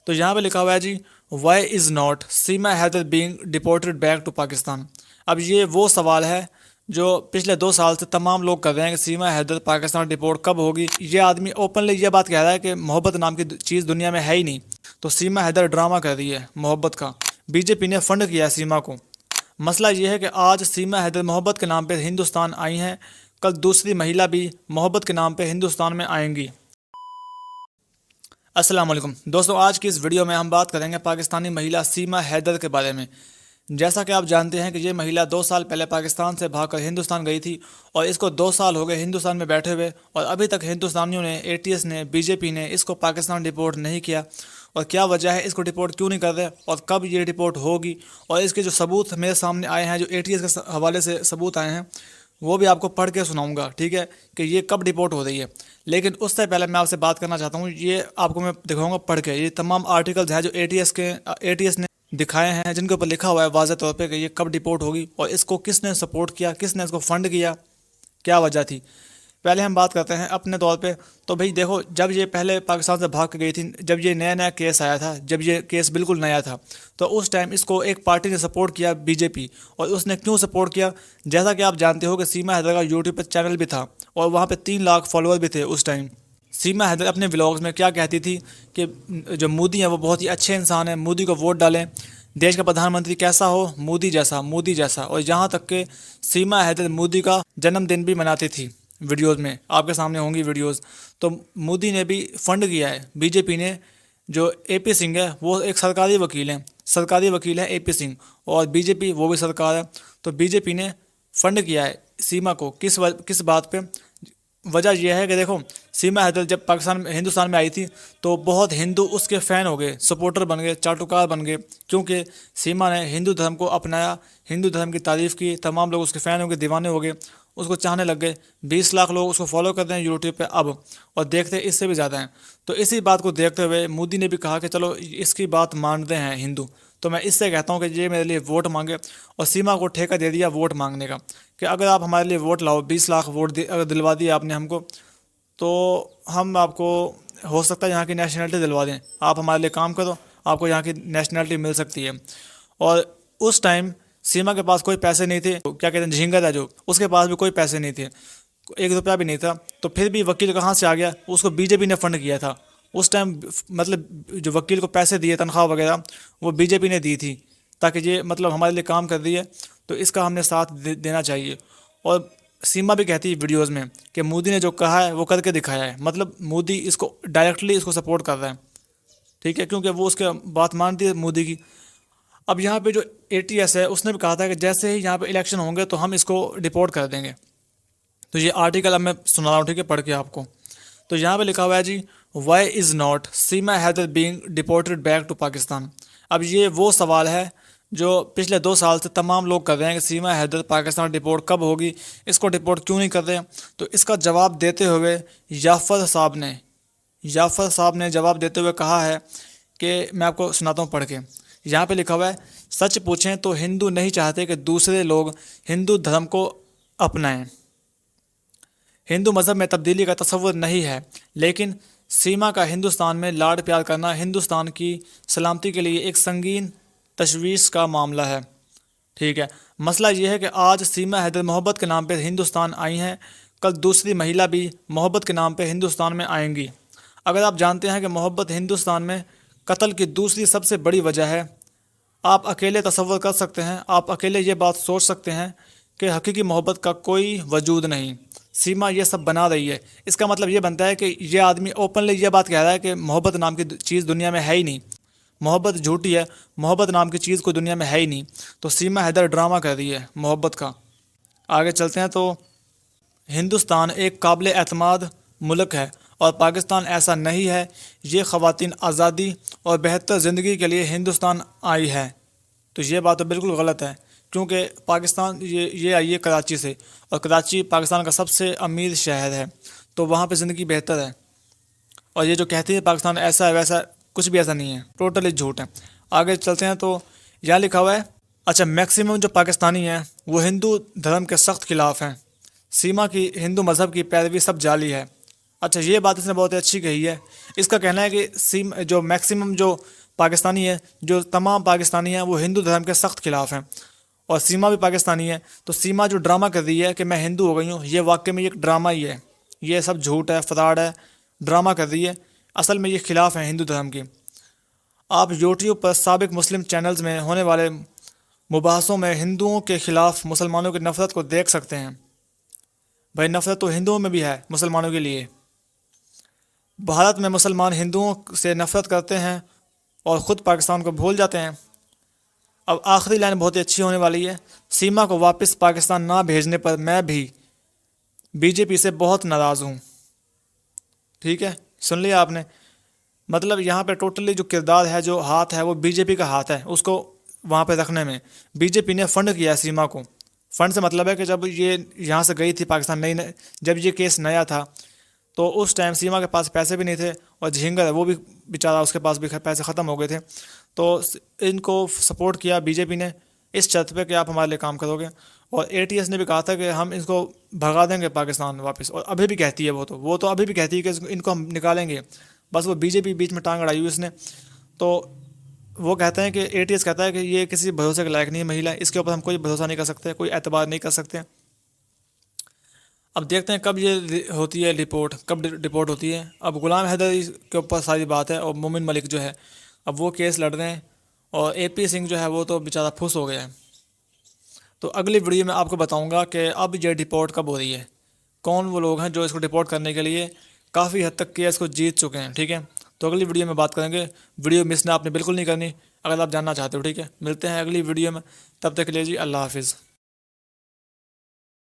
تو یہاں پہ لکھا ہوا ہے جی Y is not Seema Haider being deported back to Pakistan. اب یہ وہ سوال ہے جو پچھلے 2 سال سے تمام لوگ کر رہے ہیں کہ سیما حیدر پاکستان ڈپورٹ کب ہوگی۔ یہ آدمی اوپنلی یہ بات کہہ رہا ہے کہ محبت نام کی چیز دنیا میں ہے ہی نہیں، تو سیما حیدر ڈرامہ کر رہی ہے محبت کا۔ بی جے پی نے فنڈ کیا ہے سیما کو۔ مسئلہ یہ ہے کہ آج سیما حیدر محبت کے نام پہ ہندوستان آئی ہیں، کل دوسری مہیلا بھی محبت کے نام پہ ہندوستان میں آئیں گی۔ السلام علیکم دوستو، آج کی اس ویڈیو میں ہم بات کریں گے پاکستانی مہیلا سیما حیدر کے بارے میں۔ جیسا کہ آپ جانتے ہیں کہ یہ مہیلا 2 سال پہلے پاکستان سے بھاگ کر ہندوستان گئی تھی، اور اس کو 2 سال ہو گئے ہندوستان میں بیٹھے ہوئے، اور ابھی تک ہندوستانیوں نے، اے ٹی ایس نے، بی جے پی نے اس کو پاکستان ڈپورٹ نہیں کیا۔ اور کیا وجہ ہے اس کو ڈپورٹ کیوں نہیں کر رہے، اور کب یہ ڈپورٹ ہوگی، اور اس کے جو ثبوت میرے سامنے آئے ہیں، جو اے ٹی ایس کے حوالے سے ثبوت آئے ہیں، وہ بھی آپ کو پڑھ کے سناؤں گا، ٹھیک ہے، کہ یہ کب ڈپورٹ ہو رہی ہے۔ لیکن اس سے پہلے میں آپ سے بات کرنا چاہتا ہوں، یہ آپ کو میں دکھاؤں گا پڑھ کے، یہ تمام آرٹیکلز ہیں جو اے ٹی ایس نے دکھائے ہیں، جن کے اوپر لکھا ہوا ہے واضح طور پہ کہ یہ کب ڈپورٹ ہوگی، اور اس کو کس نے سپورٹ کیا، کس نے اس کو فنڈ کیا، کیا وجہ تھی۔ پہلے ہم بات کرتے ہیں اپنے طور پہ۔ تو بھئی دیکھو، جب یہ پہلے پاکستان سے بھاگ کے گئی تھی، جب یہ نیا کیس آیا تھا، جب یہ کیس بالکل نیا تھا، تو اس ٹائم اس کو ایک پارٹی نے سپورٹ کیا، بی جے پی۔ اور اس نے کیوں سپورٹ کیا؟ جیسا کہ آپ جانتے ہو کہ سیما حیدر کا یوٹیوب پہ چینل بھی تھا، اور وہاں پہ 3 لاکھ فالوور بھی تھے اس ٹائم۔ سیما حیدر اپنے ولاگز میں کیا کہتی تھی کہ جو مودی ہیں وہ بہت ہی اچھے انسان ہیں، مودی کو ووٹ ڈالیں، دیش کا پردھان منتری کیسا ہو، مودی جیسا۔ اور یہاں تک کہ سیما حیدر مودی کا جنم دن بھی مناتی تھی، ویڈیوز میں آپ کے سامنے ہوں گی ویڈیوز۔ تو مودی نے بھی فنڈ کیا ہے، بی جے پی نے، جو اے پی سنگھ ہے وہ ایک سرکاری وکیل ہے اے پی سنگھ، اور بی جے پی وہ بھی سرکار ہے۔ تو بی جے پی نے فنڈ کیا ہے سیما کو، کس بات پہ؟ وجہ یہ ہے کہ دیکھو، سیما حیدر جب ہندوستان میں آئی تھی تو بہت ہندو اس کے فین ہو گئے، سپورٹر بن گئے، چاٹوکار بن گئے، کیونکہ سیما نے ہندو دھرم کو اپنایا، ہندو دھرم کی تعریف کی، تمام لوگ اس کے فین ہو گئے، دیوانے ہو گئے، اس کو چاہنے لگ گئے۔ 20 لاکھ لوگ اس کو فالو کرتے ہیں یوٹیوب پہ اب، اور دیکھتے اس سے بھی زیادہ ہیں۔ تو اسی بات کو دیکھتے ہوئے مودی نے بھی کہا کہ چلو اس کی بات مانتے ہیں ہندو، تو میں اس سے کہتا ہوں کہ یہ میرے لیے ووٹ مانگے، اور سیما کو ٹھیکہ دے دیا ووٹ مانگنے کا، کہ اگر آپ ہمارے لیے ووٹ لاؤ، 20 لاکھ ووٹ اگر دلوا دیے آپ نے ہم کو، تو ہم آپ کو ہو سکتا ہے یہاں کی نیشنلٹی دلوا دیں، آپ ہمارے لیے کام کرو، آپ کو یہاں کی نیشنلٹی مل سکتی ہے۔ اور اس ٹائم سیما کے پاس کوئی پیسے نہیں تھے، کیا کہتے ہیں جھینگا تھا جو، اس کے پاس بھی کوئی پیسے نہیں تھے، 1 روپیہ بھی نہیں تھا، تو پھر بھی وکیل کہاں سے آ گیا؟ اس کو بی جے پی نے فنڈ کیا تھا اس ٹائم، مطلب جو وکیل کو پیسے دیے، تنخواہ وغیرہ، وہ بی جے پی نے دی تھی، تاکہ یہ مطلب ہمارے لیے کام کر رہی ہے، تو اس کا ہم نے ساتھ دینا چاہیے۔ اور سیما بھی کہتی ہے ویڈیوز میں کہ مودی نے جو کہا ہے وہ کر کے دکھایا ہے، مطلب مودی اس کو ڈائریکٹلی اس کو سپورٹ کر رہا ہے، ٹھیک ہے، کیونکہ وہ اس کے بات مانتی ہے مودی کی۔ اب یہاں پہ جو اے ٹی ایس ہے اس نے بھی کہا تھا کہ جیسے ہی یہاں پہ الیکشن ہوں گے تو ہم اس کو ڈپورٹ کر دیں گے۔ تو یہ آرٹیکل اب میں سنا رہا ہوں، ٹھیک ہے، پڑھ کے آپ کو۔ تو یہاں پہ لکھا ہوا ہے جی Y is not Seema Haider being deported back to Pakistan. اب یہ وہ سوال ہے جو پچھلے 2 سال سے تمام لوگ کر رہے ہیں کہ سیما حیدر پاکستان ڈپورٹ کب ہوگی، اس کو ڈپورٹ کیوں نہیں کر رہے۔ تو اس کا جواب دیتے ہوئے یافر صاحب نے جواب دیتے ہوئے کہا ہے کہ میں آپ کو سناتا ہوں پڑھ کے۔ یہاں پہ لکھا ہوا ہے، سچ پوچھیں تو ہندو نہیں چاہتے کہ دوسرے لوگ ہندو دھرم کو اپنائیں، ہندو مذہب میں تبدیلی کا تصور نہیں ہے، لیکن سیما کا ہندوستان میں لاڈ پیار کرنا ہندوستان کی سلامتی کے لیے ایک سنگین تشویش کا معاملہ ہے، ٹھیک ہے۔ مسئلہ یہ ہے کہ آج سیما حیدر محبت کے نام پہ ہندوستان آئی ہیں، کل دوسری مہیلا بھی محبت کے نام پہ ہندوستان میں آئیں گی۔ اگر آپ جانتے ہیں کہ محبت ہندوستان میں قتل کی دوسری سب سے بڑی وجہ ہے، آپ اکیلے تصور کر سکتے ہیں، آپ اکیلے یہ بات سوچ سکتے ہیں کہ حقیقی محبت کا کوئی وجود نہیں۔ سیما یہ سب بنا رہی ہے، اس کا مطلب یہ بنتا ہے کہ یہ آدمی اوپنلی یہ بات کہہ رہا ہے کہ محبت نام کی چیز دنیا میں ہے ہی نہیں، محبت جھوٹی ہے، محبت نام کی چیز کوئی دنیا میں ہے ہی نہیں۔ تو سیما حیدر ڈرامہ کر رہی ہے محبت کا۔ آگے چلتے ہیں، تو ہندوستان ایک قابل اعتماد ملک ہے اور پاکستان ایسا نہیں ہے، یہ خواتین آزادی اور بہتر زندگی کے لیے ہندوستان آئی ہے۔ تو یہ بات تو بالکل غلط ہے، کیونکہ پاکستان یہ آئی ہے کراچی سے، اور کراچی پاکستان کا سب سے امیر شہر ہے، تو وہاں پہ زندگی بہتر ہے۔ اور یہ جو کہتی ہے پاکستان ایسا ہے ویسا، کچھ بھی ایسا نہیں ہے، ٹوٹلی جھوٹ ہے۔ آگے چلتے ہیں، تو یہاں لکھا ہوا ہے، اچھا میکسیمم جو پاکستانی ہیں وہ ہندو دھرم کے سخت خلاف ہیں، سیما کی ہندو مذہب کی پیروی سب جعلی ہے، اچھا، یہ بات اس نے بہت اچھی کہی ہے. اس کا کہنا ہے کہ جو میکسیمم جو پاکستانی ہے، جو تمام پاکستانی ہیں، وہ ہندو دھرم کے سخت خلاف ہیں. اور سیما بھی پاکستانی ہے. تو سیما جو ڈرامہ کر رہی ہے کہ میں ہندو ہو گئی ہوں، یہ واقعی میں ایک ڈرامہ ہی ہے. یہ سب جھوٹ ہے، فراڈ ہے، ڈرامہ کر رہی ہے. اصل میں یہ خلاف ہیں ہندو دھرم کی. آپ یوٹیوب پر سابق مسلم چینلز میں ہونے والے مباحثوں میں ہندوؤں کے خلاف مسلمانوں کی نفرت کو دیکھ سکتے ہیں. بھائی نفرت تو ہندوؤں میں بھی ہے مسلمانوں کے لیے. بھارت میں مسلمان ہندوؤں سے نفرت کرتے ہیں اور خود پاکستان کو بھول جاتے ہیں. اب آخری لائن بہت ہی اچھی ہونے والی ہے. سیما کو واپس پاکستان نہ بھیجنے پر میں بھی بی جے پی سے بہت ناراض ہوں. ٹھیک ہے، سن لیا آپ نے. مطلب یہاں پہ ٹوٹلی جو کردار ہے، جو ہاتھ ہے، وہ بی جے پی کا ہاتھ ہے اس کو وہاں پہ رکھنے میں. بی جے پی نے فنڈ کیا ہے سیما کو. فنڈ سے مطلب ہے کہ جب یہ یہاں سے گئی تھی پاکستان جب یہ کیس نیا تھا تو اس ٹائم سیما کے پاس پیسے بھی نہیں تھے، اور جھینگر ہے وہ بھی بیچارہ، اس کے پاس بھی پیسے ختم ہو گئے تھے. تو ان کو سپورٹ کیا بی جے پی نے اس شرط پہ کہ آپ ہمارے لیے کام کرو گے. اور اے ٹی ایس نے بھی کہا تھا کہ ہم اس کو بھگا دیں گے پاکستان واپس. اور ابھی بھی کہتی ہے وہ تو ابھی بھی کہتی ہے کہ ان کو ہم نکالیں گے. بس وہ بی جے پی بیچ میں ٹانگ اڑائی ہوئی اس نے. تو وہ کہتے ہیں کہ اے ٹی ایس کہتا ہے کہ یہ کسی بھروسے کے لائق نہیں ہے مہیلا، اس کے اوپر ہم کوئی بھروسہ نہیں کر سکتے، کوئی اعتبار نہیں کر سکتے. اب دیکھتے ہیں کب یہ ہوتی ہے کب رپورٹ ہوتی ہے. اب غلام حیدر کے اوپر ساری بات ہے، اور مومن ملک جو ہے اب وہ کیس لڑ رہے ہیں، اور اے پی سنگھ جو ہے وہ تو بیچارہ پھس ہو گیا ہے. تو اگلی ویڈیو میں آپ کو بتاؤں گا کہ اب یہ رپورٹ کب ہو رہی ہے، کون وہ لوگ ہیں جو اس کو رپورٹ کرنے کے لیے کافی حد تک کیس کو جیت چکے ہیں. ٹھیک ہے، تو اگلی ویڈیو میں بات کریں گے. ویڈیو مس نہ آپ نے بالکل نہیں کرنی اگر آپ جاننا چاہتے ہو. ٹھیک ہے، ملتے ہیں اگلی ویڈیو میں. تب تک کے لیے جی اللہ حافظ.